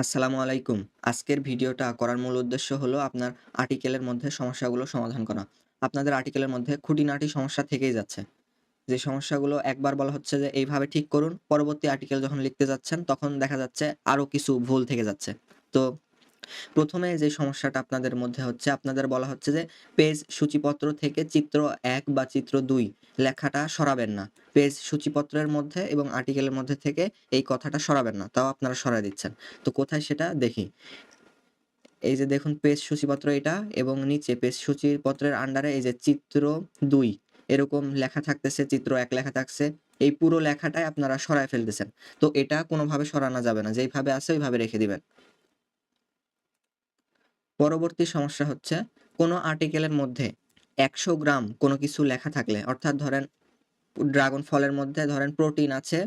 আসসালামু আলাইকুম। আজকের ভিডিওটা করার মূল উদ্দেশ্য হলো আপনার আর্টিকেলের মধ্যে সমস্যাগুলো সমাধান করা। আপনাদের আর্টিকেলের মধ্যে খুঁটিনাটি সমস্যা থেকেই যাচ্ছে। যে সমস্যাগুলো একবার বলা হচ্ছে যে এইভাবে ঠিক করুন, পরবর্তী আর্টিকেল যখন লিখতে যাচ্ছেন তখন দেখা যাচ্ছে আরো কিছু ভুল থেকে যাচ্ছে। তো ১ম এ যে সমস্যাটা আপনাদের মধ্যে হচ্ছে, আপনাদের বলা হচ্ছে যে পেজ সূচিপত্র থেকে চিত্র ১ বা চিত্র ২ লেখাটা সরাবেন না। পেজ সূচিপত্রের মধ্যে এবং আর্টিকেলের মধ্যে থেকে এই কথাটা সরাবেন না। তাও আপনারা সরায় দিচ্ছেন। তো কোথায় সেটা দেখি। এই যে দেখুন পেজ সূচিপত্র এটা এবং নিচে পেজ সূচিপত্রের আন্ডারে এই যে চিত্র ২ এরকম লেখা থাকতেছে, চিত্র ১ লেখা থাকছে। এই পুরো লেখাটাই আপনারা সরায় ফেলতেছেন। তো এটা কোনোভাবে সরানো যাবে না। যেইভাবে আছে ওইভাবে রেখে দিবেন। পরবর্তী সমস্যা হচ্ছে কোনো আর্টিকেলের মধ্যে ১০০ গ্রাম কোনো কিছু লেখা থাকলে, অর্থাৎ ধরেন ড্রাগন ফলের মধ্যে ধরেন প্রোটিন আছে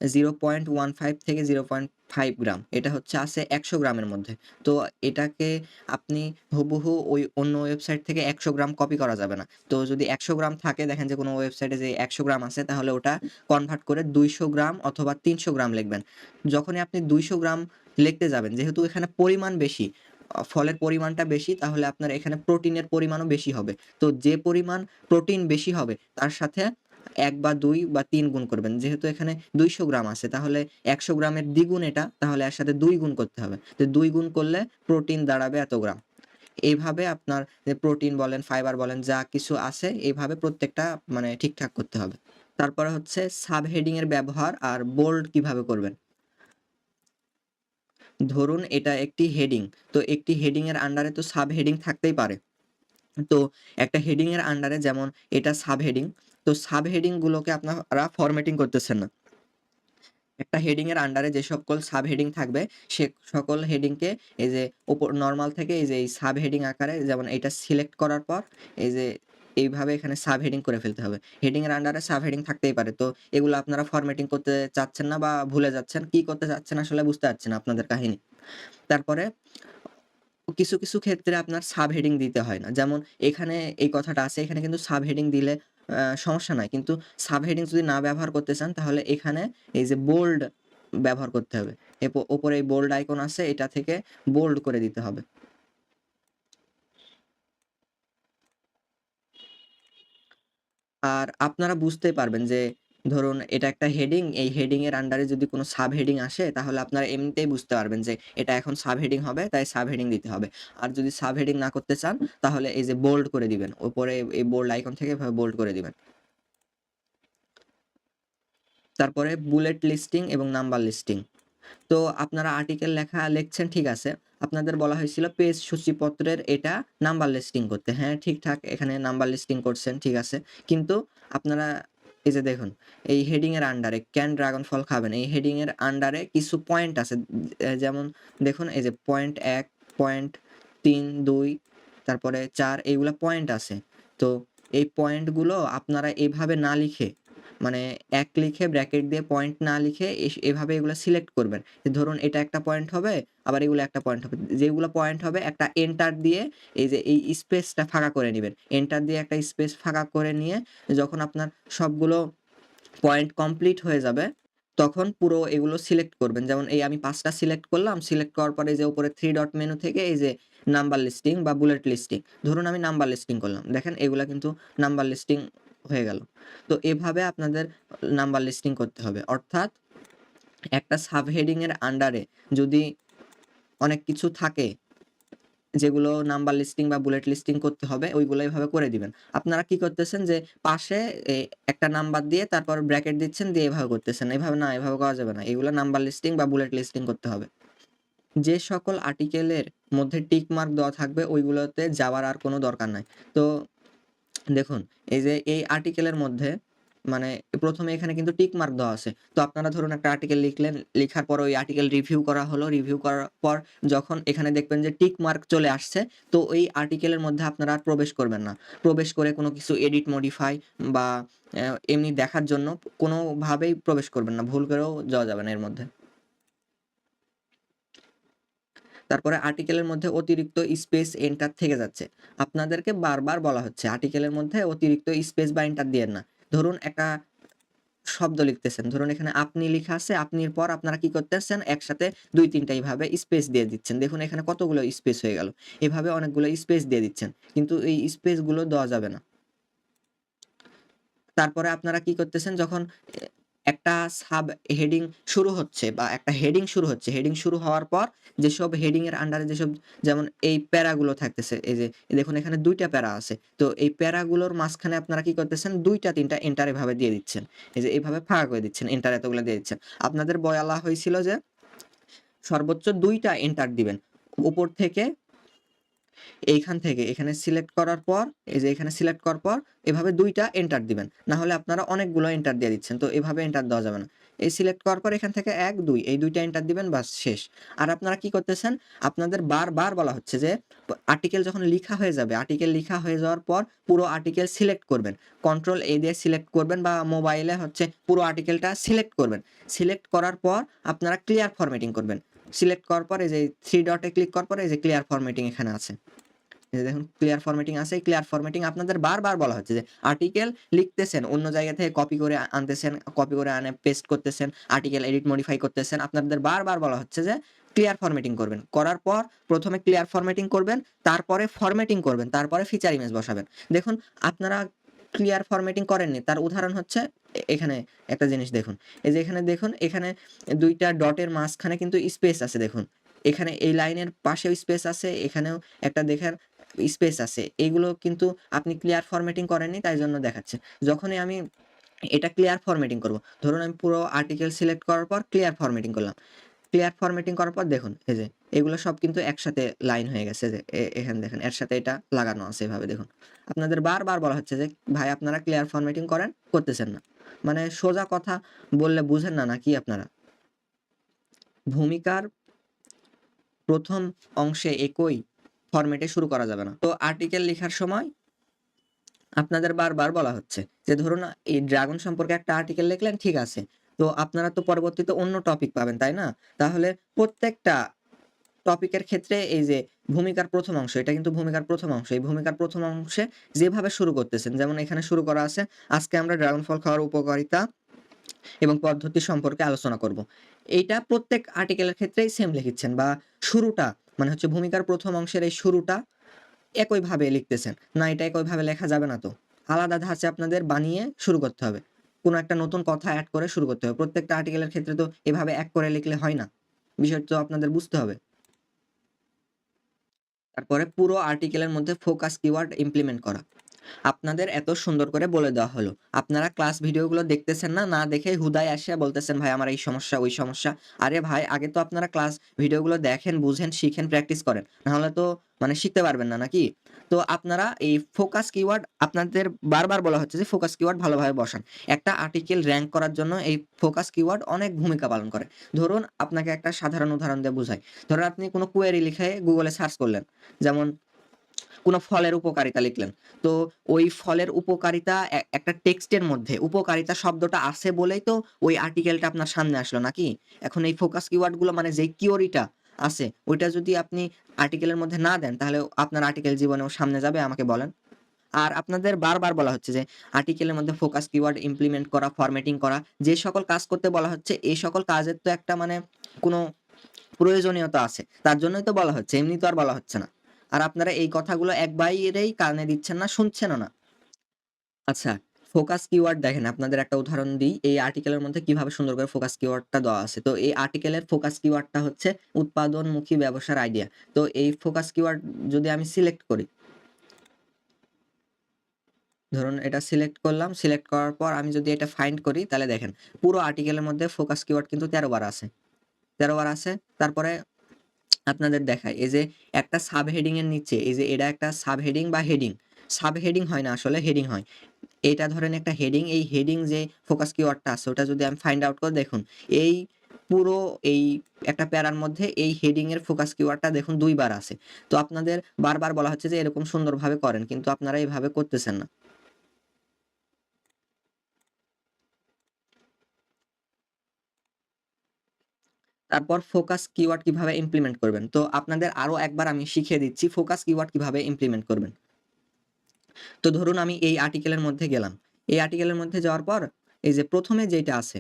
0.15 থেকে 0.5 গ্রাম। এটা হচ্ছে আছে ১০০ গ্রামের মধ্যে। তো এটাকে আপনি হুবহু ওই অন্য ওয়েবসাইট থেকে ১০০ গ্রাম কপি করা যাবে না। তো যদি ১০০ গ্রাম থাকে, দেখেন যে কোনো ওয়েবসাইটে যে ১০০ গ্রাম আছে, তাহলে ওটা কনভার্ট করে ২০০ গ্রাম অথবা ৩০০ গ্রাম লিখবেন। যখনই আপনি ২০০ গ্রাম লিখতে যাবেন, যেহেতু এখানে পরিমাণ বেশি, ফলের পরিমাণটা বেশি, তাহলে আপনার এখানে প্রোটিনের পরিমাণও বেশি হবে। তো যে পরিমাণ প্রোটিন বেশি হবে তার সাথে ১ বা ২ বা ৩ গুণ করবেন। যেহেতু এখানে ২০০ গ্রাম আছে, তাহলে ১০০ গ্রামের দ্বিগুণ এটা, তাহলে এর সাথে ২ গুণ করতে হবে। তো ২ গুণ করলে প্রোটিন দাঁড়াবে এত গ্রাম। এইভাবে আপনার যে প্রোটিন বলেন, ফাইবার বলেন, যা কিছু আছে এইভাবে প্রত্যেকটা মানে ঠিকঠাক করতে হবে। তারপরে হচ্ছে সাবহেডিং এর ব্যবহার আর বোল্ড কিভাবে করবেন। ধরুন এটা একটি হেডিং। তো একটি হেডিং এর আন্ডারে তো সাবহেডিং থাকতেই পারে। তো একটা হেডিং এর আন্ডারে, যেমন এটা সাবহেডিং। তো সাবহেডিং গুলোকে আপনারা ফরম্যাটিং করতেছেন না। একটা হেডিং এর আন্ডারে যে সকল সাবহেডিং থাকবে, সে সকল হেডিংকে এই যে উপর নরমাল থেকে এই যে এই সাবহেডিং আকারে, যেমন এটা সিলেক্ট করার পর এই যে এইভাবে এখানে সাবহেডিং করে ফেলতে হবে। হেডিং এর আন্ডারে সাবহেডিং থাকতেই পারে। তো এগুলো আপনারা ফরম্যাটিং করতে চাচ্ছেন না বা ভুলে যাচ্ছেন। কি করতে চাচ্ছেন আসলে বুঝতে পারছি না আপনাদের কাহিনী। তারপরে কিছু ক্ষেত্রে আপনার সাবহেডিং দিতে হয় না। যেমন এখানে এই কথাটা আছে, এখানে কিন্তু সাবহেডিং দিলে সমস্যা নাই। কিন্তু সাবহেডিং যদি না ব্যবহার করতে চান, তাহলে এখানে এই যে বোল্ড ব্যবহার করতে হবে। উপরে এই বোল্ড আইকন আছে, এটা থেকে বোল্ড করে দিতে হবে। আর আপনারা বুঝতেই পারবেন যে ধরুন এটা একটা হেডিং, এই হেডিং এর আন্ডারে যদি কোনো সাবহেডিং আসে, তাহলে আপনারা এমনিতেই বুঝতে পারবেন যে এটা এখন সাবহেডিং হবে, তাই সাবহেডিং দিতে হবে। আর যদি সাবহেডিং না করতে চান, তাহলে এই যে বোল্ড করে দিবেন। উপরে এই বোল্ড আইকন থেকে এভাবে বোল্ড করে দিবেন। তারপরে বুলেট লিস্টিং এবং নাম্বার লিস্টিং। তো আপনারা আর্টিকেল লিখছেন, ঠিক আছে। আপনাদের বলা হয়েছিল পেজ সূচিপত্রের এটা নাম্বার লিস্টিং করতে। হ্যাঁ, ঠিকঠাক এখানে নাম্বার লিস্টিং করছেন, ঠিক আছে। কিন্তু আপনারা এই যে দেখুন, এই হেডিং এর আন্ডারে ক্যান ড্রাগন ফল খাবেন। এই হেডিং এর আন্ডারে কিছু পয়েন্ট আছে। যেমন দেখুন এই যে পয়েন্ট ১, পয়েন্ট ৩, ২, তারপরে ৪, এইগুলা পয়েন্ট আছে। তো এই পয়েন্টগুলো আপনারা এভাবে না লিখে, মানে ১ লিখে ব্র্যাকেট দিয়ে পয়েন্ট না লিখে এভাবে এগুলা সিলেক্ট করবেন। ধরুন এটা একটা পয়েন্ট হবে, আবার এগুলো একটা পয়েন্ট হবে। যেগুলো পয়েন্ট হবে একটা এন্টার দিয়ে এই যে এই স্পেসটা ফাঁকা করে নিবেন। এন্টার দিয়ে একটা স্পেস ফাঁকা করে নিয়ে যখন আপনার সবগুলো পয়েন্ট কমপ্লিট হয়ে যাবে, তখন পুরো এগুলো সিলেক্ট করবেন। যেমন এই আমি ৫ টা সিলেক্ট করলাম। সিলেক্ট করার পরে এই যে উপরে 3 ডট মেনু থেকে এই যে নাম্বার লিস্টিং বা বুলেট লিস্টিং। ধরুন আমি নাম্বার লিস্টিং করলাম। দেখেন এগুলা কিন্তু নাম্বার লিস্টিং হয়ে গেল। তো এভাবে আপনাদের নাম্বার লিস্টিং করতে হবে। অর্থাৎ একটা সাবহেডিং এর আন্ডারে যদি অনেক কিছু থাকে, যেগুলো নাম্বার লিস্টিং বা বুলেট লিস্টিং করতে হবে, ওইগুলো এভাবে করে দিবেন। আপনারা কি করতেছেন যে পাশে একটা নাম্বার দিয়ে তারপর ব্র্যাকেট দিচ্ছেন, দিয়ে এভাবে করতেছেন। এভাবে না, এভাবে করা যাবে না। এগুলো নাম্বার লিস্টিং বা বুলেট লিস্টিং করতে হবে। যে সকল আর্টিকেলের মধ্যে টিক মার্ক দেওয়া থাকবে, ওইগুলোতে যাওয়ার আর কোনো দরকার নাই। তো দেখুন, এই যে এই আর্টিকেলের মধ্যে মানে ১ম এ এখানে কিন্তু টিক মার্ক দেওয়া আছে। তো আপনারা ধরুন একটা আর্টিকেল লিখলেন, লিখার পর ওই আর্টিকেল রিভিউ করা হলো। রিভিউ করার পর যখন এখানে দেখবেন যে টিক মার্ক চলে আসছে, তো ওই আর্টিকেলের মধ্যে আপনারা আর প্রবেশ করবেন না। প্রবেশ করে কোনো কিছু এডিট, মডিফাই বা এমনি দেখার জন্য কোনোভাবেই প্রবেশ করবেন না। ভুল করেও যাওয়া যাবে না এর মধ্যে। তারপরে আর্টিকেলের মধ্যে অতিরিক্ত স্পেস এন্টার থেকে যাচ্ছে। আপনাদেরকে বারবার বলা হচ্ছে আর্টিকেলের মধ্যে অতিরিক্ত স্পেস বা এন্টার দিয়েন না। ধরুন একটা শব্দ লিখতেছেন। ধরুন এখানে আপনি লিখা আছে, আপনির পর আপনারা কি করতেছেন একসাথে ২-৩ টা এইভাবে স্পেস দিয়ে দিচ্ছেন। দেখুন এখানে কতগুলো স্পেস হয়ে গেল। এভাবে অনেকগুলো স্পেস দিয়ে দিচ্ছেন। কিন্তু এই স্পেস গুলো দেওয়া যাবে না। তারপরে আপনারা কি করতেছেন যখন এ একটা সাব হেডিং শুরু হচ্ছে বা একটা হেডিং শুরু হচ্ছে, হেডিং শুরু হওয়ার পর যেসব হেডিং এর আন্ডারে যেসব যেমন এই প্যারাগুলো থাকতেছে, এই যে দেখুন এখানে ২ টা প্যারা আছে। তো এই প্যারাগুলোর মাঝখানে আপনারা কি করতেছেন ২ টা ৩ টা এন্টার এভাবে দিয়ে দিচ্ছেন। এই যে এভাবে ফাঁকা করে দিচ্ছেন, এন্টার এতগুলা দিয়ে দিচ্ছেন। আপনাদের বলা হয়েছিল যে সর্বোচ্চ ২ টা এন্টার দিবেন। উপর থেকে এইখান থেকে এখানে সিলেক্ট করার পর এই যে এখানে সিলেক্ট করার পর এভাবে ২ টা এন্টার দিবেন। না হলে আপনারা অনেকগুলো এন্টার দিয়ে দিচ্ছেন। তো এভাবে এন্টার দেওয়া যাবে না। এই সিলেক্ট করার পর এখান থেকে ১, ২ এই ২ টা এন্টার দিবেন বাস শেষ। আর আপনারা কি করতেছেন আপনাদের বারবার বলা হচ্ছে যে আর্টিকেল যখন লিখা হয়ে যাবে, আর্টিকেল লিখা হয়ে যাওয়ার পর পুরো আর্টিকেল সিলেক্ট করবেন। কন্ট্রোল A দিয়ে সিলেক্ট করবেন বা মোবাইলে হচ্ছে পুরো আর্টিকেলটা সিলেক্ট করবেন। সিলেক্ট করার পর আপনারা ক্লিয়ার ফরম্যাটিং করবেন। সিলেক্ট করার পর এই যে 3 ডটে ক্লিক করার পর এই যে ক্লিয়ার ফরম্যাটিং এখানে আছে। এই যে দেখুন ক্লিয়ার ফরম্যাটিং আছে। এই ক্লিয়ার ফরম্যাটিং আপনাদের বারবার বলা হচ্ছে যে আর্টিকেল লিখতেছেন, অন্য জায়গা থেকে কপি করে আনতেছেন, কপি করে আনে পেস্ট করতেছেন, আর্টিকেল এডিট মডিফাই করতেছেন। আপনাদের বারবার বলা হচ্ছে যে ক্লিয়ার ফরম্যাটিং করবেন। করার পর ১ম এ ক্লিয়ার ফরম্যাটিং করবেন, তারপরে ফরম্যাটিং করবেন, তারপরে ফিচার ইমেজ বসাবেন। দেখুন আপনারা ক্লিয়ার ফরম্যাটিং করেননি। তার উদাহরণ হচ্ছে এখানে একটা জিনিস দেখুন। এই যে এখানে দেখুন এখানে ২ টা ডটের মাঝখানে কিন্তু স্পেস আছে দেখুন। এখানে এই লাইনের পাশেও স্পেস আছে, এখানেও একটা দেখেন স্পেস আছে। এগুলো কিন্তু আপনি ক্লিয়ার ফরম্যাটিং করেননি তাই জন্য দেখাচ্ছে। যখনই আমি এটা ক্লিয়ার ফরম্যাটিং করব। ধরুন আমি পুরো আর্টিকেল সিলেক্ট করার পর ক্লিয়ার ফরম্যাটিং করলাম। ক্লিয়ার ফরম্যাটিং করার পর দেখুন এই যে এগুলো সব কিন্তু একসাথে লাইন হয়ে গেছে যে এখানে দেখেন এর সাথে এটা লাগানো আছে এভাবে দেখুন। আপনাদের বারবার বলা হচ্ছে যে ভাই আপনারা ক্লিয়ার ফরম্যাটিং করেন, করতেছেন না। মানে সোজা কথা বললে বুঝেন না নাকি আপনারা? ভূমিকার ১ম অংশে একই ফরম্যাটে শুরু করা যাবে না। তো আর্টিকেল লিখার সময় আপনাদের বারবার বলা হচ্ছে যে ধরুন এই ড্রাগন সম্পর্কে একটা আর্টিকেল লিখলেন ঠিক আছে। তো আপনারা তো পরবর্তীতে অন্য টপিক পাবেন, তাই না? তাহলে প্রত্যেকটা টপিকের ক্ষেত্রে এই যে ভূমিকার ১ম অংশ, এটা কিন্তু ভূমিকার ১ম অংশ। এই ভূমিকার ১ম অংশে যেভাবে শুরু করতেছেন যেমন এখানে শুরু করা আছে, আজকে আমরা ড্রাগন ফল খাওয়ার উপকারিতা এবং পদ্ধতি সম্পর্কে আলোচনা করব। এইটা প্রত্যেক আর্টিকেলের ক্ষেত্রেই সেম লিখিচ্ছেন বা শুরুটা মানে হচ্ছে ভূমিকার ১ম অংশের এই শুরুটা একইভাবে লিখতেছেন। না এটা একইভাবে লেখা যাবে না তো। আলাদা ধাঁচে আপনাদের বানিয়ে শুরু করতে হবে। কোনো একটা নতুন কথা এড করে শুরু করতে হবে। প্রত্যেকটা আর্টিকেলের ক্ষেত্রে তো এভাবে এক করে লিখলে হয় না। বিষয়টা তো আপনাদের বুঝতে হবে। তারপরে পুরো আর্টিকেলের মধ্যে ফোকাস কিওয়ার্ড ইমপ্লিমেন্ট করা। আপনাদের এত সুন্দর করে বলে দেওয়া হলো। আপনারা ক্লাস ভিডিওগুলো দেখতেছেন না, না দেখে হুদায় আসিয়া বলতেছেন, "ভাই আমার এই সমস্যা, ওই সমস্যা।" আরে ভাই আগে তো আপনারা ক্লাস ভিডিওগুলো দেখেন, বুঝেন, শিখেন, প্র্যাকটিস করেন। নাহলে তো মানে শিখতে পারবেন না, নাকি? তো আপনারা এই ফোকাস কিওয়ার্ড আপনাদের বারবার বলা হচ্ছে যে ফোকাস কিওয়ার্ড ভালোভাবে বসান। একটা আর্টিকেল র‍্যাংক করার জন্য এই ফোকাস কিওয়ার্ড অনেক ভূমিকা পালন করে। ধরুন আপনাকে একটা সাধারণ উদাহরণ দিয়ে বুঝাই। ধরুন আপনি কোনো কোয়েরি লিখে Google এ সার্চ করলেন। যেমন কোনো ফলের উপকারিতা লিখলেন। তো ওই ফলের উপকারিতা একটা টেক্সটের মধ্যে উপকারিতা শব্দটা আছে বলেই তো ওই আর্টিকেলটা আপনার সামনে আসলো নাকি? এখন এই ফোকাস কিওয়ার্ড গুলো মানে যেই কিওরিটা আছে ওইটা যদি আপনি আর্টিকেলের মধ্যে না দেন তাহলে আপনার আর্টিকেল জীবনেও সামনে যাবে আমাকে বলেন? আর আপনাদের বারবার বলা হচ্ছে যে আর্টিকেলের মধ্যে ফোকাস কিওয়ার্ড ইমপ্লিমেন্ট করা, ফরম্যাটিং করা যে সকল কাজ করতে বলা হচ্ছে এই সকল কাজের তো একটা মানে কোনো প্রয়োজনীয়তা আছে। তার জন্যই তো বলা হচ্ছে। এমনি তো আর বলা হচ্ছে না। আর আপনারা এই কথাগুলো একবারেই কানে দিচ্ছেন না, শুনছেনও না। আচ্ছা, ফোকাস কিওয়ার্ড দেখেন আপনাদের একটা উদাহরণ দিই। এই আর্টিকেলের মধ্যে কিভাবে সুন্দর করে ফোকাস কিওয়ার্ডটা দেওয়া আছে। তো এই আর্টিকেলের ফোকাস কিওয়ার্ডটা হচ্ছে উৎপাদনমুখী ব্যবসার আইডিয়া। তো এই ফোকাস কিওয়ার্ড যদি আমি সিলেক্ট করি, ধরুন এটা সিলেক্ট করলাম। সিলেক্ট করার পর আমি যদি এটা ফাইন্ড করি তাহলে দেখেন পুরো আর্টিকেলের মধ্যে ফোকাস কিওয়ার্ড কিন্তু ১৩ বার আছে। ১৩ বার আছে। তারপরে আপনাদের দেখাই। এই যে একটা সাব হেডিং এর নিচে এই যে এটা একটা সাব হেডিং বা হেডিং। সাব হেডিং হয় না আসলে হেডিং হয়। এটা ধরেন একটা হেডিং, এই হেডিং যে ফোকাস কিওয়ার্ডটা আছে ওটা যদি আমি ফাইন্ড আউট করে দেখুন, এই পুরো এই একটা প্যারার মধ্যে এই হেডিং এর ফোকাস কিওয়ার্ডটা দেখুন ২ বার আছে। তো আপনাদের বারবার বলা হচ্ছে যে এরকম সুন্দরভাবে করেন। কিন্তু আপনারা এভাবে করতেছেন না। তারপর ফোকাস কিওয়ার্ড কিভাবে ইমপ্লিমেন্ট করবেন। তো আপনাদের আরো একবার আমি শিখিয়ে দিচ্ছি ফোকাস কিওয়ার্ড কিভাবে ইমপ্লিমেন্ট করবেন। তো ধরুন আমি এই আর্টিকেলের মধ্যে গেলাম। এই আর্টিকেলের মধ্যে যাওয়ার পর এই যে প্রথমে যেটা আছে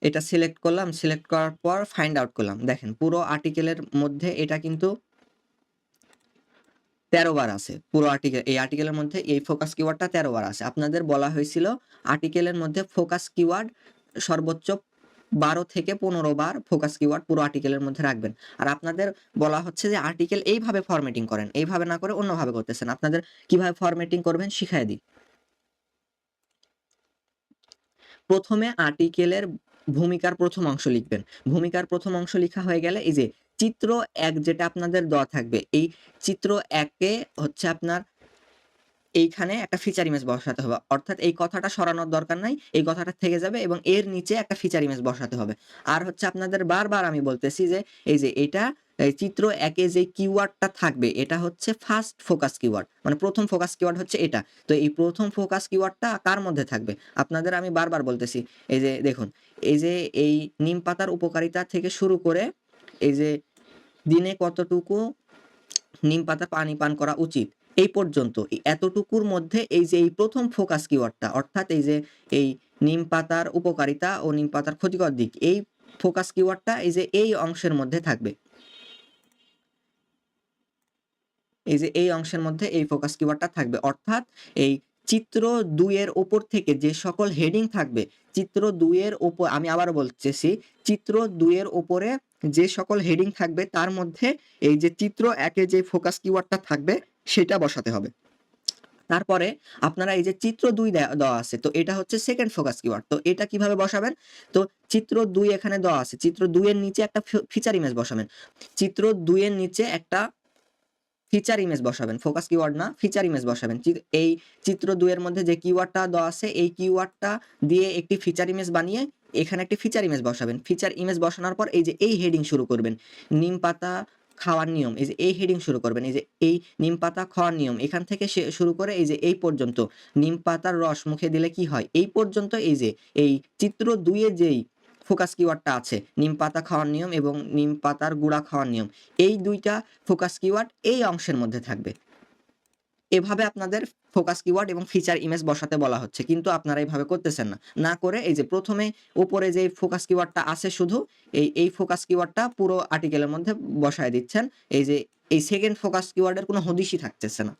এটা সিলেক্ট করলাম, সিলেক্ট করার পর ফাইন্ড আউট করলাম। দেখেন পুরো আর্টিকেলের মধ্যে এটা কিন্তু ১৩ বার আছে। পুরো এই আর্টিকেলের মধ্যে এই ফোকাস কিওয়ার্ডটা ১৩ বার আছে। আপনাদের বলা হয়েছিল আর্টিকেলের মধ্যে ফোকাস কিওয়ার্ড সর্বোচ্চ ১২ থেকে ১৫ বার ফোকাস কিওয়ার্ড পুরো আর্টিকেলের মধ্যে রাখবেন। আর আপনাদের বলা হচ্ছে যে আর্টিকেল এইভাবে ফরম্যাটিং করেন। এইভাবে না করে অন্যভাবে করতেছেন। আপনাদের কিভাবে ফরম্যাটিং করবেন শিখায়ে দিই। প্রথমে আর্টিকেলের ভূমিকার প্রথম অংশ লিখবেন। ভূমিকার প্রথম অংশ লিখা হয়ে গেলে এই যে চিত্র ১ যেটা আপনাদের দেওয়া থাকবে, এই চিত্র ১ এ হচ্ছে আপনার এইখানে একটা ফিচার ইমেজ বসাতে হবে। অর্থাৎ এই কথাটা সরানোর দরকার নাই। এই কথাটা থেকে যাবে এবং এর নিচে একটা ফিচার ইমেজ বসাতে হবে। আর হচ্ছে আপনাদের বারবার আমি বলতেছি যে এই যে এটা এই চিত্র ১ এ যে কিওয়ার্ডটা থাকবে এটা হচ্ছে ফার্স্ট ফোকাস কিওয়ার্ড। মানে প্রথম ফোকাস কিওয়ার্ড হচ্ছে এটা। তো এই প্রথম ফোকাস কিওয়ার্ডটা কার মধ্যে থাকবে? আপনাদের আমি বারবার বলতেছি। এই যে দেখুন, এই যে এই নিমপাতার উপকারিতা থেকে শুরু করে এই যে দিনে কতটুকু নিমপাতা পানি পান করা উচিত। এই পর্যন্ত এতটুকুর মধ্যে এই যে এই প্রথম ফোকাস কিওয়ার্ডটা অর্থাৎ এই যে এই নিমপাতার উপকারিতা ও নিমপাতার ক্ষতিকর দিক এই ফোকাস কিওয়ার্ডটা এই যে এই অংশের মধ্যে থাকবে। এই যে এই অংশের মধ্যে এই ফোকাস কিওয়ার্ডটা থাকবে। অর্থাৎ এই চিত্র ২ এর উপর থেকে যে সকল হেডিং থাকবে, চিত্র ২ এর উপর আমি আবারও বলতেছি, চিত্র ২ এর উপরে যে সকল হেডিং থাকবে তার মধ্যে এই যে চিত্র ১ এ যে ফোকাস কিওয়ার্ডটা থাকবে সেটা বসাতে হবে। তারপরে আপনারা এই যে চিত্র ২ দেওয়া আছে। তো এটা হচ্ছে সেকেন্ড ফোকাস কিওয়ার্ড। তো এটা কিভাবে বসাবেন? তো চিত্র ২ এখানে দেওয়া আছে। চিত্র ২ এর নিচে একটা ফিচার ইমেজ বসাবেন। চিত্র ২ এর নিচে একটা ফিচার ইমেজ বসাবেন। ফোকাস কিওয়ার্ড না, ফিচার ইমেজ বসাবেন। এই চিত্র ২ এর মধ্যে যে কিওয়ার্ডটা দেওয়া আছে, এই কিওয়ার্ডটা দিয়ে একটি ফিচার ইমেজ বানিয়ে এখানে একটি ফিচার ইমেজ বসাবেন। ফিচার ইমেজ বসানোর পর এই যে এই হেডিং শুরু করবেন। নিমপাতা খাওয়ার নিয়ম। এই যে এই হেডিং শুরু করবেন। এই যে এই নিমপাতা খাওয়ার নিয়ম। এখান থেকে শুরু করে এই যে এই পর্যন্ত। নিমপাতার রস মুখে দিলে কি হয়? এই পর্যন্ত এই যে এই চিত্র ২ এ যেই ফোকাস কিওয়ার্ডটা আছে, নিমপাতা খাওয়ার নিয়ম এবং নিমপাতার গুঁড়া খাওয়ার নিয়ম। এই ২ টা ফোকাস কিওয়ার্ড এই অংশের মধ্যে থাকবে। এভাবে আপনাদের ফোকাস কিওয়ার্ড এবং ফিচার ইমেজ বসাতে বলা হচ্ছে। কিন্তু আপনারা এভাবে করতেছেন না। না করে এই যে প্রথমে উপরে যে ফোকাস কিওয়ার্ডটা আছে শুধু এই ফোকাস কিওয়ার্ডটা পুরো আর্টিকেলের মধ্যে বসায় দিচ্ছেন। এই যে এই সেকেন্ড ফোকাস কিওয়ার্ডের কোনো হদিসই থাকতেছে না।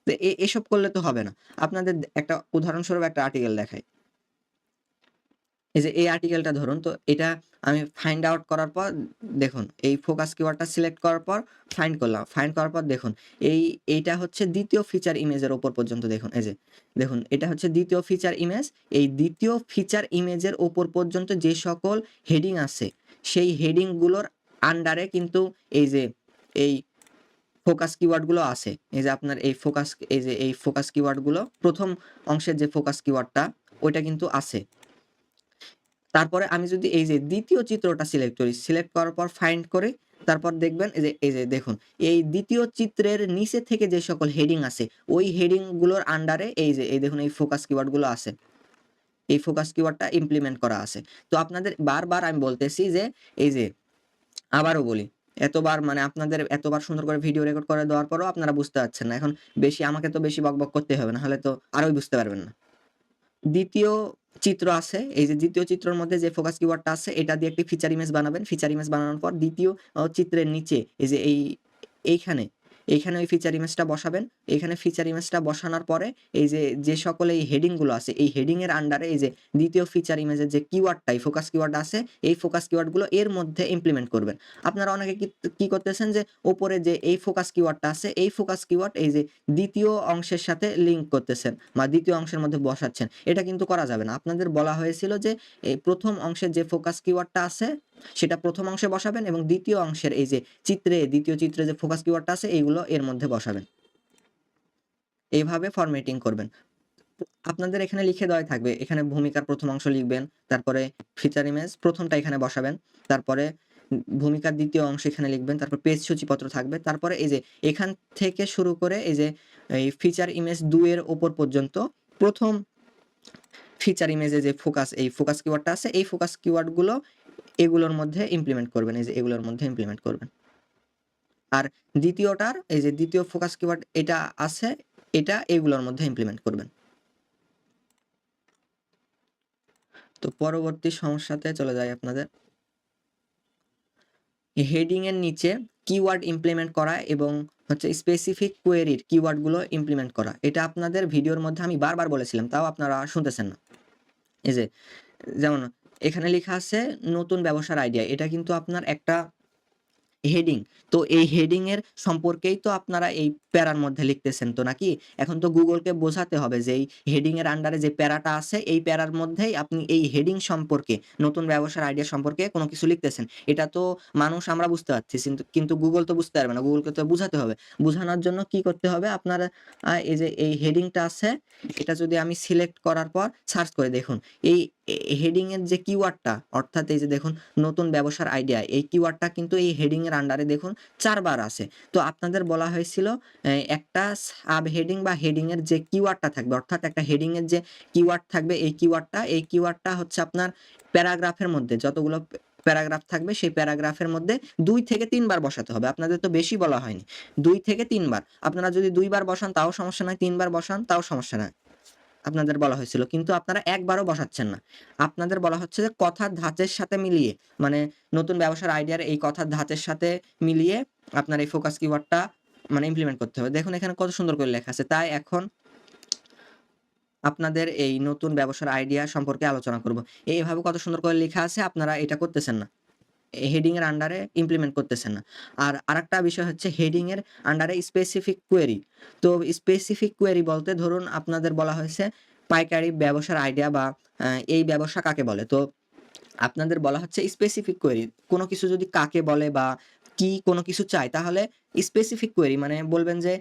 তো এসব করলে তো হবে না। আপনাদের একটা উদাহরণস্বরূপ একটা আর্টিকেল দেখাই। এই যে এই আর্টিকেলটা ধরুন, তো এটা আমি ফাইন্ড আউট করার পর দেখুন এই ফোকাস কিওয়ার্ডটা সিলেক্ট করার পর ফাইন্ড করলাম। ফাইন্ড করার পর দেখুন এইটা হচ্ছে দ্বিতীয় ফিচার ইমেজের উপর পর্যন্ত দেখুন এই যে দেখুন এটা হচ্ছে দ্বিতীয় ফিচার ইমেজ। এই দ্বিতীয় ফিচার ইমেজের উপর পর্যন্ত যে সকল হেডিং আছে সেই হেডিং গুলোর আন্ডারে কিন্তু এই যে এই ফোকাস কিওয়ার্ড গুলো আছে। এই যে আপনার এই ফোকাস কিওয়ার্ড গুলো প্রথম অংশের যে ফোকাস কিওয়ার্ডটা ওইটা কিন্তু আছে। তারপরে আমি যদি এই যে দ্বিতীয় চিত্রটা সিলেক্ট করি, সিলেক্ট করার পর ফাইন্ড করি, তারপর দেখবেন এই যে দেখুন, এই দ্বিতীয় চিত্রের নিচে থেকে যে সকল হেডিং আছে, ওই হেডিং গুলোর আন্ডারে এই যে এই দেখুন এই ফোকাস কিওয়ার্ড গুলো আছে। এই ফোকাস কিওয়ার্ডটা ইমপ্লিমেন্ট করা আছে। তো আপনাদের বারবার আমি বলতেছি যে এই যে আবারও বলি, এতবার মানে আপনাদের এতবার সুন্দর করে ভিডিও রেকর্ড করে দেওয়ার পরেও আপনারা বুঝতে পারছেন না। এখন আমাকে তো বেশি বকবক করতে হবে, নাহলে তো আরোই বুঝতে পারবেন না। দ্বিতীয় চিত্র আছে। এই যে দ্বিতীয় চিত্রের মধ্যে যে ফোকাস কিওয়ার্ডটা আছে এটা দিয়ে একটি ফিচার ইমেজ বানাবেন। ফিচার ইমেজ বানানোর পর দ্বিতীয় চিত্রের নিচে এই যে এইখানে, এইখানে ওই ফিচার ইমেজটা বসাবেন। এখানে ফিচার ইমেজটা বসানোর পরে যে সকল এই হেডিং গুলো আছে এই হেডিং এর আন্ডারে এই যে দ্বিতীয় ফিচার ইমেজের যে কিওয়ার্ডটাই ফোকাস কিওয়ার্ড আছে এই ফোকাস কিওয়ার্ড গুলো এর মধ্যে ইমপ্লিমেন্ট করবেন। আপনারা অনেকে কি করতেছেন যে উপরে যে এই ফোকাস কিওয়ার্ডটা আছে এই ফোকাস কিওয়ার্ড এই যে দ্বিতীয় অংশের সাথে লিঙ্ক করতেছেন বা দ্বিতীয় অংশের মধ্যে বসাচ্ছেন। এটা কিন্তু করা যাবে না। আপনাদের বলা হয়েছিল যে এই প্রথম অংশের যে ফোকাস কিওয়ার্ডটা আছে সেটা প্রথম অংশে বসাবেন এবং দ্বিতীয় অংশের এই যে দ্বিতীয় চিত্রে যে ফোকাস কিওয়ার্ডটা আছে এইগুলো এর মধ্যে বসাবেন। এইভাবে ফরম্যাটিং করবেন। আপনাদের এখানে লিখে দেওয়াই থাকবে। এখানে ভূমিকার প্রথম অংশ লিখবেন, তারপরে ফিচার ইমেজ প্রথমটা এখানে বসাবেন, তারপরে ভূমিকার দ্বিতীয় অংশ এখানে লিখবেন, তারপর পেজ সূচিপত্র থাকবে। তারপরে এই যে এখান থেকে শুরু করে এই যে এই ফিচার ইমেজ ২ এর উপর পর্যন্ত প্রথম ফিচার ইমেজে যে এই ফোকাস কিওয়ার্ডটা আছে এই ফোকাস কিওয়ার্ড গুলো এগুলোর মধ্যে ইমপ্লিমেন্ট করবেন। এই যে এগুলোর মধ্যে ইমপ্লিমেন্ট করবেন। আর দ্বিতীয়টার এই যে দ্বিতীয় ফোকাস কিওয়ার্ড এটা আছে, এটা এগুলোর মধ্যে ইমপ্লিমেন্ট করবেন। তো পরবর্তী সমস্যাতে চলে যাই আপনাদের। হেডিং এর নিচে কিওয়ার্ড ইমপ্লিমেন্ট করা এবং হচ্ছে স্পেসিফিক কোয়েরির কিওয়ার্ডগুলো ইমপ্লিমেন্ট করা। এটা আপনাদের ভিডিওর মধ্যে আমি বারবার বলেছিলাম, তাও আপনারা শুনতেছেন না। এই যে যেমন এখানে লেখা আছে নতুন ব্যবসার আইডিয়া। এটা কিন্তু আপনার একটা হেডিং। তো এই হেডিং এর সম্পর্কেই তো আপনারা এই প্যারার মধ্যে লিখতেছেন তো নাকি? এখন তো গুগলকে বোঝাতে হবে যে এই হেডিং এর আন্ডারে যে প্যারাটা আছে এই প্যারার মধ্যেই আপনি এই হেডিং সম্পর্কে, নতুন ব্যবসার আইডিয়া সম্পর্কে কোনো কিছু লিখতেছেন। এটা তো মানুষ আমরা বুঝতে পারছি কিন্তু গুগল তো বুঝতে পারবে না। গুগলকে তো বুঝাতে হবে। বুঝানোর জন্য কি করতে হবে? আপনারা এই যে এই হেডিংটা আছে, এটা যদি আমি সিলেক্ট করার পর সার্চ করে দেখুন। এই হেডিং এর যে কিওয়ার্ডটা, অর্থাৎ এই যে দেখুন নতুন ব্যবসার আইডিয়া, এই কিওয়ার্ডটা কিন্তু এই হেডিং এর আন্ডারে দেখুন ৪ বার আছে। তো আপনাদের বলা হয়েছিল একটা সাব হেডিং বা হেডিং এর যে কিওয়ার্ডটা থাকবে, অর্থাৎ একটা হেডিং এর যে কিওয়ার্ড থাকবে এই কিওয়ার্ডটা হচ্ছে আপনার প্যারাগ্রাফের মধ্যে যতগুলো প্যারাগ্রাফ থাকবে সেই প্যারাগ্রাফের মধ্যে ২ থেকে ৩ বার বসাতে হবে। আপনাদের তো বেশি বলা হয়নি। ২ থেকে ৩ বার। আপনারা যদি ২ বার বসান তাও সমস্যা নাই, ৩ বার বসান তাও সমস্যা নাই। আপনাদের বলা হয়েছিল। কিন্তু আপনারা একবারও বসাচ্ছেন না। আপনাদের বলা হচ্ছে যে কথার ধাঁচের সাথে মিলিয়ে, মানে নতুন ব্যবসার আইডিয়ার এই কথার ধাঁচের সাথে মিলিয়ে আপনার এই ফোকাস কিওয়ার্ডটা মানে ইমপ্লিমেন্ট করতে হবে। দেখুন এখানে কত সুন্দর করে লেখা আছে। তাই এখন আপনাদের এই নতুন ব্যবসার আইডিয়া সম্পর্কে আলোচনা করব। এভাবে কত সুন্দর করে লেখা আছে, আপনারা এটা করতেছেন না। হেডিং এর আন্ডারে ইমপ্লিমেন্ট করতেছেন না। আর আরেকটা বিষয় হচ্ছে হেডিং এর আন্ডারে স্পেসিফিক কোয়েরি। তো স্পেসিফিক কোয়েরি বলতে ধরুন আপনাদের বলা হয়েছে পাইকারি ব্যবসার আইডিয়া বা এই ব্যবসা কাকে বলে? তো আপনাদের বলা হচ্ছে স্পেসিফিক কোয়েরি। কোন কিছু যদি কাকে বলে বা কি কোন কিছু চায় তাহলে স্পেসিফিক কোয়েরি মানে বলবেন যে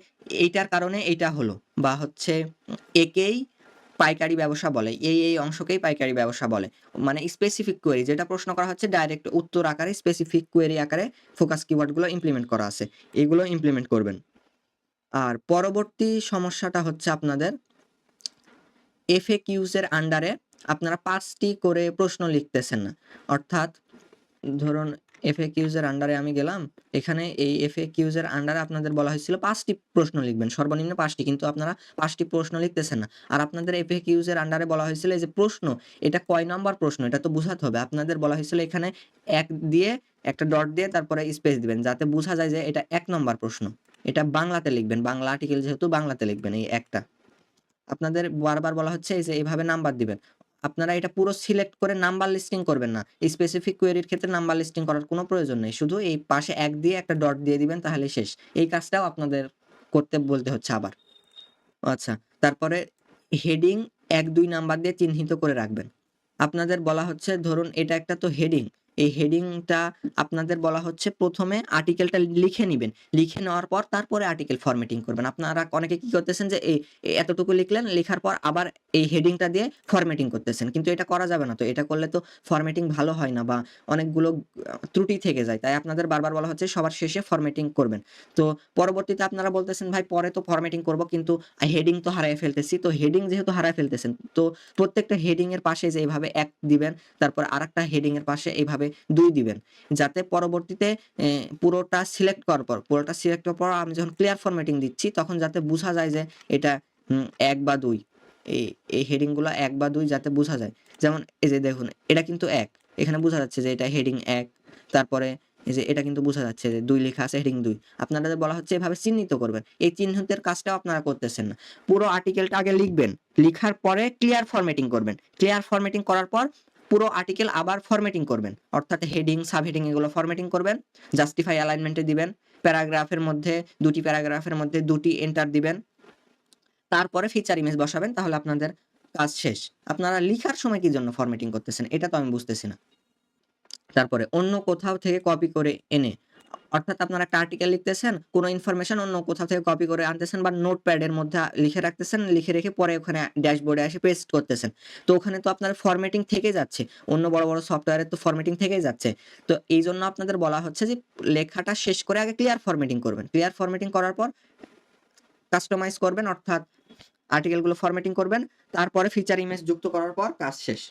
এইটার কারণে এইটা হলো বা হচ্ছে একেই পাইকারি ব্যবসা বলে। এই অংশকেই পাইকারি ব্যবসা বলে। মানে স্পেসিফিক কোয়েরি যেটা প্রশ্ন করা হচ্ছে ডাইরেক্ট উত্তর আকারে স্পেসিফিক কোয়েরি আকারে ফোকাস কিওয়ার্ড গুলো ইমপ্লিমেন্ট করা আছে। এগুলো ইমপ্লিমেন্ট করবেন। আর পরবর্তী সমস্যাটা হচ্ছে আপনাদের FAQs এর আন্ডারে আপনারা ৫ টি করে প্রশ্ন লিখতেছেন না। অর্থাৎ ধরুন FAQs এর আন্ডারে আমি গেলাম। এখানে এই FAQs এর আন্ডারে আপনাদের বলা হয়েছিল ৫ টি প্রশ্ন লিখবেন। সর্বনিম্ন ৫ টি। কিন্তু আপনারা ৫ টি প্রশ্ন লিখতেছেন না। আর আপনাদের FAQs এর আন্ডারে বলা হয়েছিল এই যে প্রশ্ন, এটা কয় নাম্বার প্রশ্ন এটা তো বুঝাতে হবে। আপনাদের বলা হয়েছিল এখানে ১ দিয়ে একটা ডট দিয়ে তারপরে স্পেস দিবেন। যাতে বুঝা যায় যে এটা ১ নাম্বার প্রশ্ন। এটা বাংলাতে লিখবেন। বাংলা আর্টিকেল যেহেতু বাংলাতে লিখবেন এই ১ টা। আপনাদের বারবার বলা হচ্ছে এই যে এভাবে নাম্বার দিবেন। আপনারা এটা পুরো সিলেক্ট করে নাম্বার লিস্টিং করবেন না। স্পেসিফিক কোয়েরির ক্ষেত্রে নাম্বার লিস্টিং করার কোনো প্রয়োজন নেই। শুধু এই পাশে ১ দিয়ে একটা ডট দিয়ে দিবেন তাহলেই শেষ। এই কাজটাও আপনাদের করতে বলতে হচ্ছে আবার। আচ্ছা, তারপরে হেডিং ১-২ নাম্বার দিয়ে চিহ্নিত করে রাখবেন। আপনাদের বলা হচ্ছে ধরুন এটা একটা তো হেডিং। এই হেডিংটা আপনাদের বলা হচ্ছে ১ম এ আর্টিকেলটা লিখে নিবেন। লিখে নেওয়ার পর তারপরে আর্টিকেল ফরম্যাটিং করবেন। আপনারা অনেকে কি করতেছেন যে এতটুকু লিখলেন, লেখার পর আবার এই হেডিংটা দিয়ে ফরম্যাটিং করতেছেন। কিন্তু এটা করা যাবে না তো। এটা করলে তো ফরম্যাটিং ভালো হয় না বা অনেকগুলো ত্রুটি থেকে যায়। তাই আপনাদের বারবার বলা হচ্ছে সবার শেষে ফরম্যাটিং করবেন। তো পরবর্তীতে আপনারা বলতেছেন ভাই পরে তো ফরম্যাটিং করব কিন্তু হেডিং তো হারায় ফেলতেছি। তো হেডিং যেহেতু হারায় ফেলতেছেন তো প্রত্যেকটা হেডিং এর পাশে যে এভাবে ১ দিবেন, তারপর আরেকটা হেডিং এর পাশে এইভাবে ২ দিবেন। যাতে পরবর্তীতে পুরোটা সিলেক্ট করার পর আমি যখন ক্লিয়ার ফরম্যাটিং দিচ্ছি তখন যাতে বুঝা যায় যে এটা ১ বা ২। এই এই হেডিং গুলা ১ বা ২ যাতে বুঝা যায়। যেমন এই যে দেখুন এটা কিন্তু ১। এখানে বুঝা যাচ্ছে যে এটা হেডিং ১। তারপরে এই যে এটা কিন্তু বুঝা যাচ্ছে যে ২ লেখা আছে হেডিং ২। আপনাদের বলা হচ্ছে এভাবে চিহ্নিত করবেন। এই চিহ্নিতের কাজটাও আপনারা করতেছেন না। পুরো আর্টিকেলটা আগে লিখবেন। লিখার পরে ক্লিয়ার ফরম্যাটিং করবেন। ক্লিয়ার ফরম্যাটিং করার পর পুরো আর্টিকেল আবার ফরম্যাটিং করবেন। অর্থাৎ হেডিং, সাব হেডিং এগুলো ফরম্যাটিং করবেন। জাস্টিফাই অ্যালাইনমেন্ট এ দিবেন। প্যারাগ্রাফের মধ্যে ২ টি প্যারাগ্রাফের মধ্যে ২ টি এন্টার দিবেন। তারপরে ফিচার ইমেজ বসাবেন তাহলে আপনাদের কাজ শেষ। আপনারা লিখার সময় কি জন্য ফরম্যাটিং করতেছেন এটা তো আমি বুঝতেছি না। তারপরে অন্য কোথাও থেকে কপি করে এনে, অর্থাৎ আপনারা একটা আর্টিকেল লিখতেছেন, কোন ইনফরমেশন অন্য কোথাও থেকে কপি করে আনতেছেন বা নোটপ্যাড এর মধ্যে লিখে রাখতেছেন, লিখে রেখে পরে ওখানে ড্যাশবোর্ডে এসে পেস্ট করতেছেন। তো ওখানে তো আপনার ফরম্যাটিং থেকেই যাচ্ছে। অন্য বড়, বড় সফটওয়্যারে তো ফরম্যাটিং থেকেই যাচ্ছে। তো এইজন্য আপনাদের বলা হচ্ছে যে লেখাটা শেষ করে আগে ক্লিয়ার ফরম্যাটিং করবেন। ক্লিয়ার ফরম্যাটিং করার পর কাস্টমাইজ করবেন, অর্থাৎ আর্টিকেল গুলো ফরম্যাটিং করবেন। তারপরে ফিচার ইমেজ যুক্ত করার পর কাজ শেষ।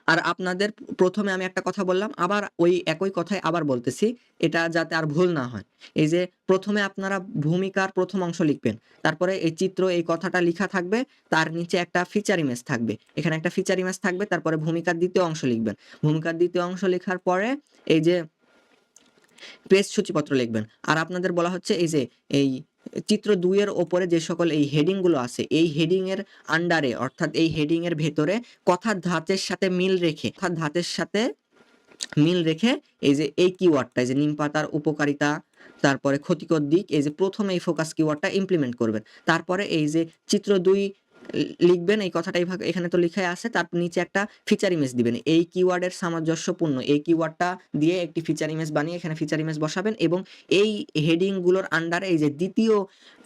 আর আপনাদের প্রথমে আমি একটা কথা বললাম, আবার ওই একই কথাই আবার বলতেছি, এটা যাতে আর ভুল না হয়। এই যে প্রথমে আপনারা ভূমিকার ১ম অংশ লিখবেন। তারপরে এই চিত্র এই কথাটা লিখা থাকবে, তার নিচে একটা ফিচার ইমেজ থাকবে। এখানে একটা ফিচার ইমেজ থাকবে, তারপরে ভূমিকার ২য় অংশ লিখবেন। ভূমিকার ২য় অংশ লেখার পরে এই যে পেজ সূচিপত্র লিখবেন। আর আপনাদের বলা হচ্ছে এই যে এই চিত্র ২ এর ওপরে যে সকল এই হেডিং গুলো আছে, এই হেডিং এর আন্ডারে অর্থাৎ এই হেডিং এর ভেতরে কথার ধাঁচের সাথে মিল রেখে এই যে এই কিওয়ার্ডটা, এই যে নিম পাতার উপকারিতা, তারপরে ক্ষতিকর দিক, এই যে ১ম এই ফোকাস কিওয়ার্ডটা ইমপ্লিমেন্ট করবেন। তারপরে এই যে চিত্র ২ লিখবেন, এই কথাটা এইভাবে এখানে তো লিখাই আছে, তার নিচে একটা ফিচার ইমেজ দিবেন। এই কিওয়ার্ডের সামঞ্জস্যপূর্ণ এই কিওয়ার্ডটা দিয়ে একটি ফিচার ইমেজ বানিয়ে এখানে ফিচার ইমেজ বসাবেন এবং এই হেডিং গুলোর আন্ডারে এই যে ২য়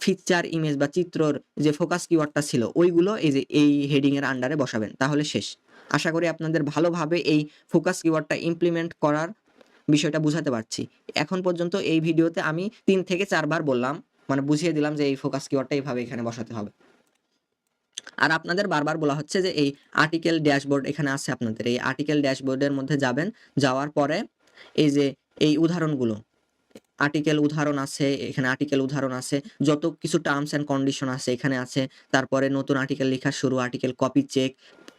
ফিচার ইমেজ বা চিত্রর যে ফোকাস কিওয়ার্ডটা ছিল ওইগুলো এই যে এই হেডিং এর আন্ডারে বসাবেন। তাহলে শেষ। আশা করি আপনাদের ভালোভাবে এই ফোকাস কিওয়ার্ডটা ইমপ্লিমেন্ট করার বিষয়টা বুঝাতে পারছি। এখন পর্যন্ত এই ভিডিওতে আমি ৩ থেকে ৪ বার বললাম, মানে বুঝিয়ে দিলাম যে এই ফোকাস কিওয়ার্ডটা এইভাবে এখানে বসাতে হবে। আর আপনাদের বারবার বলা হচ্ছে যে এই আর্টিকেল ড্যাশবোর্ড এখানে আছে আপনাদের। এই আর্টিকেল ড্যাশবোর্ডের মধ্যে যাবেন। যাওয়ার পরে এই যে এই উদাহরণগুলো, আর্টিকেল উদাহরণ আছে, এখানে আর্টিকেল উদাহরণ আছে। যত কিছু টার্মস অ্যান্ড কন্ডিশন আছে এখানে আছে। তারপরে নতুন আর্টিকেল লেখা শুরু, আর্টিকেল কপি চেক,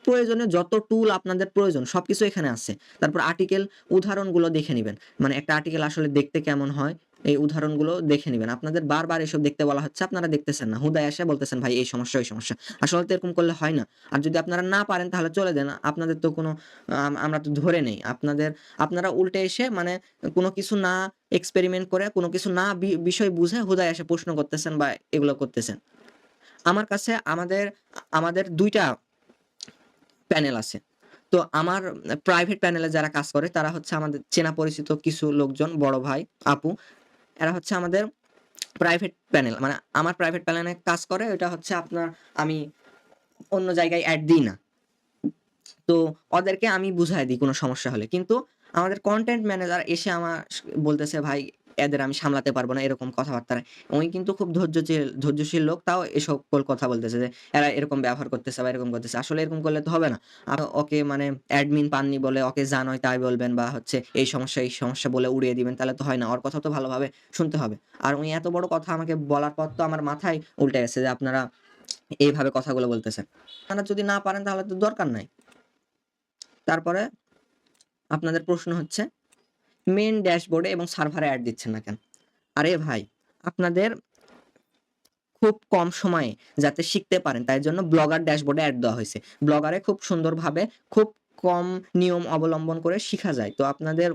প্রয়োজনীয় যত টুল আপনাদের প্রয়োজন সবকিছু এখানে আছে। তারপর আর্টিকেল উদাহরণগুলো দেখে নিবেন। মানে একটা আর্টিকেল আসলে দেখতে কেমন হয় এই উদাহরণগুলো দেখে নিবেন। আপনাদের বারবার এসব দেখতে বলা হচ্ছে, আপনারা দেখতেছেন না। হুদায় এসে বলতেছেন ভাই এই সমস্যা, ওই সমস্যা। আসলে তো এরকম করলে হয় না। আর যদি আপনারা না পারেন তাহলে চলে যান। আপনাদের তো কোনো আমরা তো ধরে নেই। আপনারা উল্টে এসে মানে কোনো কিছু না এক্সপেরিমেন্ট করে, কোনো কিছু না বিষয় বুঝে হুদায় এসে প্রশ্ন করতেছেন বা এগুলো করতেছেন। আমার কাছে আমাদের ২ টা প্যানেল আছে। তো আমার প্রাইভেট প্যানেলে যারা কাজ করে তারা হচ্ছে আমাদের চেনা পরিচিত কিছু লোকজন, বড় ভাই, আপু। এরা হচ্ছে আমাদের প্রাইভেট প্যানেল। মানে আমার প্রাইভেট প্যানেলে কাজ করে। এটা হচ্ছে আপনার আমি অন্য জায়গায় এড দিই না। তো ওদেরকে আমি বুঝায় দিই কোনো সমস্যা হলে। কিন্তু আমাদের কনটেন্ট ম্যানেজার এসে বলতেছে, "ভাই এদের আমি সামলাতে পারব না।" এরকম কথাবার্তা। উনি কিন্তু খুব ধৈর্যশীল লোক। তাও এ সকল কথা বলতেছে যে, "এরা এরকম ব্যবহার করতেছে বা এরকম করতেছে।" আসলে এরকম করলে তো হবে না। ওকে মানে অ্যাডমিন পাননি বলে ওকে যা নয় তাই বলবেন বা হচ্ছে এই সমস্যা বলে উড়িয়ে দিবেন। তাহলে তো হয় না। ওর কথা তো ভালোভাবে শুনতে হবে। আর উনি এত বড় কথা আমাকে বলার পর তো আমার মাথায় উল্টে গেছে যে, "আপনারা এইভাবে কথাগুলো বলতেছেন।" আপনারা যদি না পারেন তাহলে তো দরকার নাই। তারপরে আপনাদের প্রশ্ন হচ্ছে মেইন ড্যাশবোর্ডে এবং সার্ভারে এড দিচ্ছেন না কেন? আরে ভাই, আপনাদের খুব কম সময়ে যাতে শিখতে পারেন তাই জন্য ব্লগার ড্যাশবোর্ডে এড দেওয়া হইছে। ব্লগারে খুব সুন্দরভাবে খুব কম নিয়ম অবলম্বন করে শিখা যায়। তো আপনাদের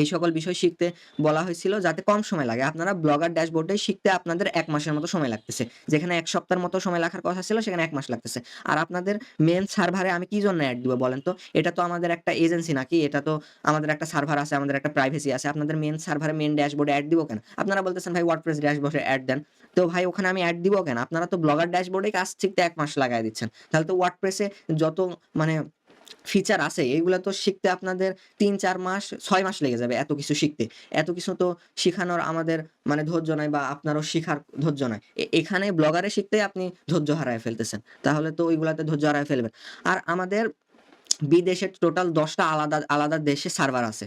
এই সকল বিষয় শিখতে বলা হয়েছিল যাতে কম সময় লাগে। আপনারা ব্লগার ড্যাশবোর্ডে শিখতে আপনাদের ১ মাসের মতো সময় লাগতেছে। যেখানে ১ সপ্তাহের মতো সময় লাগার কথা ছিল সেখানে ১ মাস লাগতেছে। আর আপনাদের মেইন সার্ভারে আমি কি জন্য এড দিব বলেন তো? এটা তো আমাদের একটা এজেন্সি নাকি? এটা তো আমাদের একটা সার্ভার আছে, আমাদের একটা প্রাইভেসি আছে। আপনাদের মেইন সার্ভারে মেইন ড্যাশবোর্ডে এড দিব কেন? আপনারা বলতেছেন ভাই ওয়ার্ডপ্রেস ড্যাশবোর্ডে এড দেন। তো ভাই ওখানে আমি এড দিব কেন? আপনারা তো ব্লগার ড্যাশবোর্ডে কাজ শিখতে ১ মাস লাগায় দিচ্ছেন। তাহলে তো ওয়ার্ডপ্রেসে যত মানে ফিচার আছে এগুলা তো শিখতে আপনাদের ৩-৪ মাস ৬ মাস লেগে যাবে এত কিছু শিখতে। এত কিছু তো শিখানোর আমাদের মানে ধৈর্য নাই বা আপনারও শিখার ধৈর্য নাই। এখানে ব্লগারে শিখতে আপনি ধৈর্য হারায় ফেলতেছেন। তাহলে তো ওইগুলাতে ধৈর্য হারায় ফেলবেন। আর আমাদের বিদেশে টোটাল ১০ টা আলাদা দেশে সার্ভার আছে।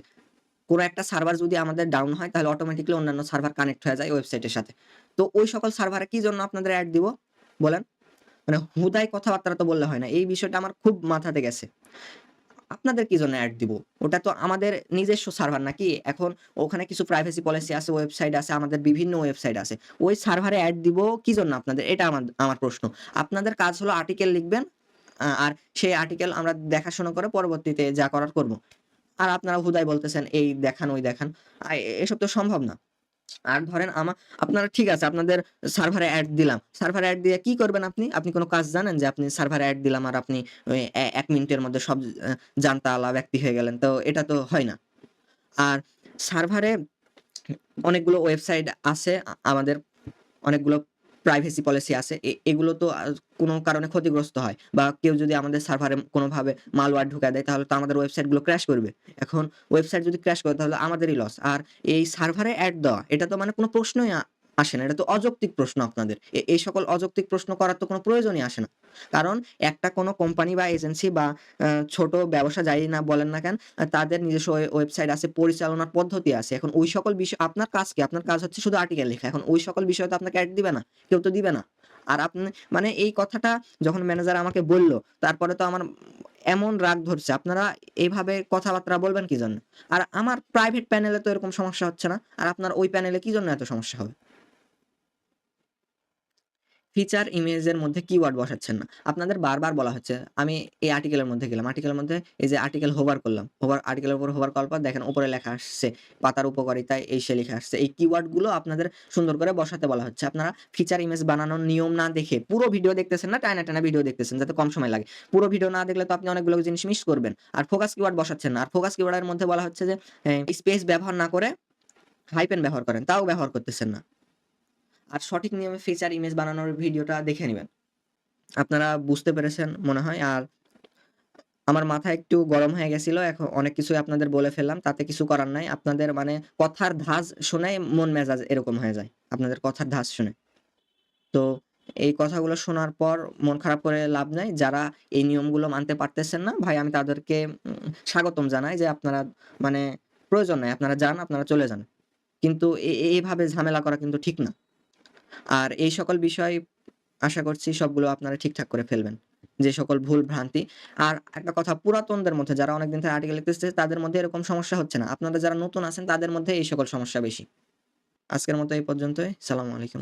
কোন একটা সার্ভার যদি আমাদের ডাউন হয় তাহলে অটোমেটিক্যালি অন্যান্য সার্ভার কানেক্ট হয়ে যায় ওয়েবসাইটের সাথে। তো ওই সকল সার্ভারে কি জন্য আপনাদের এড দিব? বলেন? মানে হুদায় কথাবার্তা তো বললে হয় না। এই বিষয়টা আমার খুব মাথাতে গেছে। আপনাদের কি জন্য এড দিব? ওটা তো আমাদের নিজস্ব সার্ভার নাকি? এখন ওখানে কিছু প্রাইভেসি পলিসি আছে, ওয়েবসাইট আছে, আমাদের বিভিন্ন ওয়েবসাইট আছে। ওই সার্ভারে এড দিব কি জন্য আপনাদের? এটা আমার প্রশ্ন। আপনাদের কাজ হলো আর্টিকেল লিখবেন। আর সেই আর্টিকেল আমরা দেখাশোনা করে পরবর্তীতে যা করার করব। আর আপনারা হুদায় বলতেছেন এই দেখান, ওই দেখান। এসব তো সম্ভব না। আর ধরেন আপনারা ঠিক আছে আপনাদের সার্ভারে এড দিলাম। সার্ভারে এড দিয়ে কি করবেন আপনি? আপনি কোন কাজ জানেন যে আপনি সার্ভারে এড দিলাম আর আপনি ওই ১ মিনিটের মধ্যে সব জানতা-আলা ব্যক্তি হয়ে গেলেন। তো এটা তো হয় না। আর সার্ভারে অনেকগুলো ওয়েবসাইট আছে। আমাদের অনেকগুলো প্রাইভেসি পলিসি আছে। এগুলো তো কোনো কারণে ক্ষতিগ্রস্ত হয় বা কেউ যদি আমাদের সার্ভারে কোনোভাবে malware ঢুকায় দেয় তাহলে তো আমাদের ওয়েবসাইট গুলো ক্র্যাশ করবে। এখন ওয়েবসাইট যদি ক্র্যাশ করে তাহলে আমাদেরই লস। আর এই সার্ভারে এড দেওয়া এটা তো মানে কোনো প্রশ্নই আসে না। এটা তো অযৌক্তিক প্রশ্ন আপনাদের। এই সকল অযৌক্তিক প্রশ্ন করার তো কোনো প্রয়োজনই আসে না। কারণ একটা কোনো কোম্পানি বা এজেন্সি বা ছোট ব্যবসা যাই না বলেন না কেন, তাদের নিজস্ব ওয়েবসাইট আছে, পরিচালনার পদ্ধতি আছে। এখন ওই সকল বিষয় আপনার কাজ কি? আপনার কাজ হচ্ছে শুধু আর্টিকেল লেখা। এখন ওই সকল বিষয়ে তো আপনাকে অ্যাড দিবে না। কেউ তো দিবে না। আর আপনি মানে এই কথাটা যখন ম্যানেজার আমাকে বলল, তারপরে তো আমার এমন রাগ ধরছে। আপনারা এভাবে কথাবার্তা বলবেন কি জন্য? আর আমার প্রাইভেট প্যানেলে তো এরকম সমস্যা হচ্ছে না। আর আপনার ওই প্যানেলে কি জন্য এত সমস্যা হবে? ফিচার ইমেজের মধ্যে কিওয়ার্ড বসাচ্ছেন না। আপনাদের বারবার বলা হচ্ছে, আমি এই আর্টিকেলের মধ্যে গেলাম। আর্টিকেলের মধ্যে এই যে আর্টিকেল হোভার করলাম। আর্টিকেলের উপর হোভার করার পর দেখেন উপরে লেখা আসছে, পাতার উপকারিতা এই সে লেখা আসছে। এই কিওয়ার্ড গুলো আপনাদের সুন্দর করে বসাতে বলা হচ্ছে। আপনারা ফিচার ইমেজ বানানোর নিয়ম না দেখে পুরো ভিডিও দেখতেছেন না, টানা ভিডিও দেখতেছেন যাতে কম সময় লাগে। পুরো ভিডিও না দেখলে তো আপনি অনেকগুলো জিনিস মিস করবেন। আর ফোকাস কিওয়ার্ড বসাচ্ছেন না। আর ফোকাস কিওয়ার্ড এর মধ্যে বলা হচ্ছে যে স্পেস ব্যবহার না করে হাইফেন ব্যবহার করেন। তাও ব্যবহার করতেছেন না। আর সঠিক নিয়মে ফিচার ইমেজ বানানোর ভিডিওটা দেখে নিবেন। আপনারা বুঝতে পেরেছেন মনে হয়। আর আমার মাথা একটু গরম হয়ে গেছিল। এখন অনেক কিছুই আপনাদের বলে ফেললাম। তাতে কিছু করার নাই। আপনাদের মানে কথার ধাঁচ শুনেই মন মেজাজ এরকম হয়ে যায়। আপনাদের কথার ধাঁচ শুনে। তো এই কথাগুলো শোনার পর মন খারাপ করে লাভ নাই। যারা এই নিয়মগুলো মানতে পারতেছেন না, ভাই আমি তাদেরকে স্বাগতম জানাই যে আপনারা মানে প্রয়োজন নাই। আপনারা যান, আপনারা চলে যান। কিন্তু এভাবে ঝামেলা করা কিন্তু ঠিক না। আর এই সকল বিষয় আশা করছি সবগুলো আপনারা ঠিকঠাক করে ফেলবেন। যে সকল ভুল ভ্রান্তি। আর একটা কথা পুরাতনদের মধ্যে যারা অনেকদিন ধরে আর্টিকেল লিখতেছে তাদের মধ্যে এরকম সমস্যা হচ্ছে না। আপনারা যারা নতুন আছেন তাদের মধ্যে এই সকল সমস্যা বেশি। আজকের মতো এই পর্যন্তই। সালামু আলাইকুম।